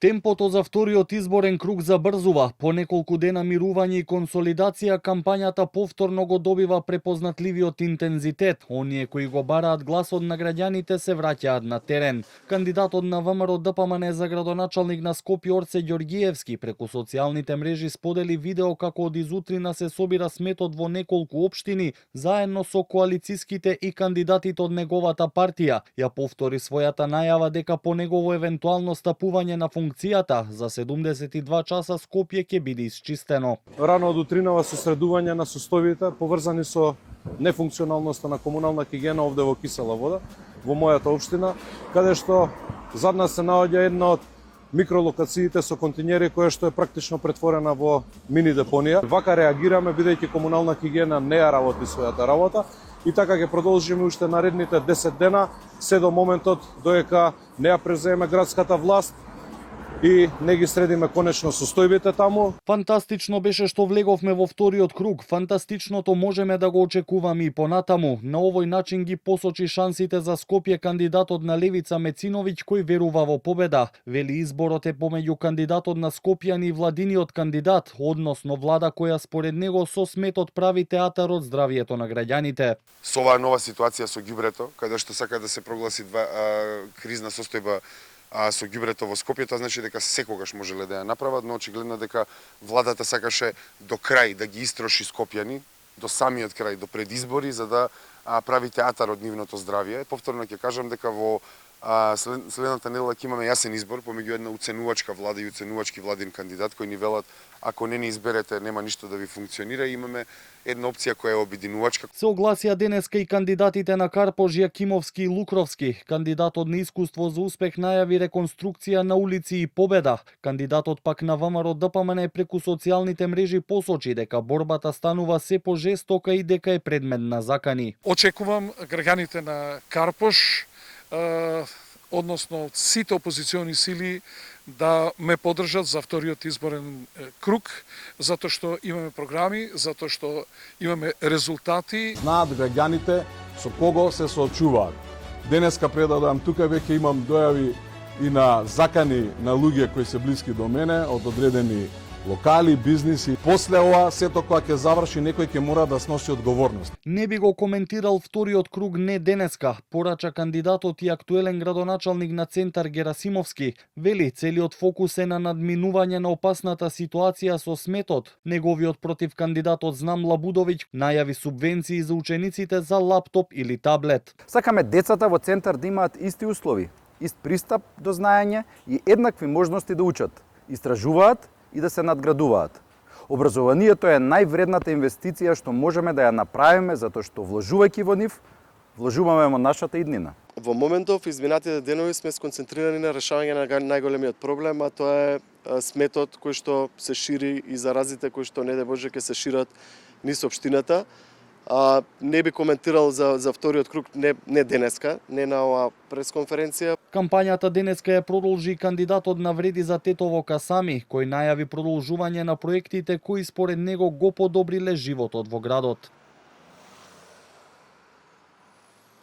Темпото за вториот изборен круг забрзува. По неколку дена мирување и консолидација, кампањата повторно го добива препознатливиот интензитет. Оние кои го бараат гласот на граѓаните се враќаат на терен. Кандидатот на ВМРО ДПМН за градоначалник на Скопје Орце Ѓоргиевски преку социјалните мрежи сподели видео како од изутрина се собира сметот во неколку општини заедно со коалициските и кандидатите од неговата партија. Ја повтори својата најава дека по негово евентуално стапување на функцијата за 72 часа Скопје ќе биде исчистено. Рано од утринава со средување на состојбите поврзани со нефункционалноста на комунална хигиена овде во Кисела Вода, во мојата општина, каде што зад нас се наоѓа една од микролокациите со континери која што е практично претворена во мини депонија. Вака реагираме бидејќи комунална хигиена не ја работи својата работа и така ќе продолжиме уште наредните 10 дена се до моментот додека не ја преземе градската власт и не ги средиме конечно состојбите таму. Фантастично беше што влеговме во вториот круг. Фантастичното можеме да го очекуваме и понатаму. На овој начин ги посочи шансите за Скопје кандидатот на левица Мециновиќ кој верува во победа. Вели изборот е помеѓу кандидатот на Скопјани и владиниот кандидат, односно влада која според него со сметот прави театар од здравието на граѓаните. Со оваа нова ситуација со ѓубрето, каде што сака да се прогласи кризна состојба со ѓубрето во Скопје, тоа значи дека секогаш можеле да ја направат, но очигледно дека владата сакаше до крај да ги истроши скопјани, до самиот крај, до предизбори, за да прави театар од нивното здравје. Повторно ќе кажам дека во следната недела ќе имаме јасен избор помеѓу една уценувачка влада и уценувачки владин кандидат кои ни велат ако не ни изберете нема ништо да ви функционира. Имаме една опција која е обединувачка. Се огласија денеска и кандидатите на Карпош, Јакимовски и Лукровски. Кандидатот на Искуство за успех најави реконструкција на улици и победа. Кандидатот пак на ВМРО ДПМН преку социјалните мрежи посочи дека борбата станува се пожестока и дека е предмет на закани. Очекувам граѓаните на Карпош, односно сите опозициони сили да ме поддржат за вториот изборен круг, затоа што имаме програми, затоа што имаме резултати. Знаат граѓаните со кого се соочуваат. Денеска предадам тука веќе имам дојави и на закани на луѓе кои се блиски до мене од одредени локали, бизниси. После ова, сето кога ќе заврши, некој ќе мора да сноси одговорност. Не би го коментирал вториот круг не денеска, порача кандидатот и актуелен градоначалник на Центар Герасимовски. Вели, целиот фокус е на надминување на опасната ситуација со сметот. Неговиот против кандидатот Знам Лабудовиќ најави субвенции за учениците за лаптоп или таблет. Сакаме децата во Центар да имаат исти услови, ист пристап до знаење и еднакви можности да учат, истражуваат и да се надградуваат. Образованието е највредната инвестиција што можеме да ја направиме, затоа што вложувајќи во нив, вложуваме во нашата иднина. Во моментов, изминатите денови сме сконцентрирани на решавање на најголемиот проблем, а тоа е сметот кој што се шири и заразите кои што не де Боже ќе се шират низ општината. Не би коментирал за вториот круг не денеска, не на оваа пресконференција. Кампањата денеска ја продолжи кандидатот на Вреди за Тетово Касами, кој најави продолжување на проектите кои според него го подобриле животот во градот.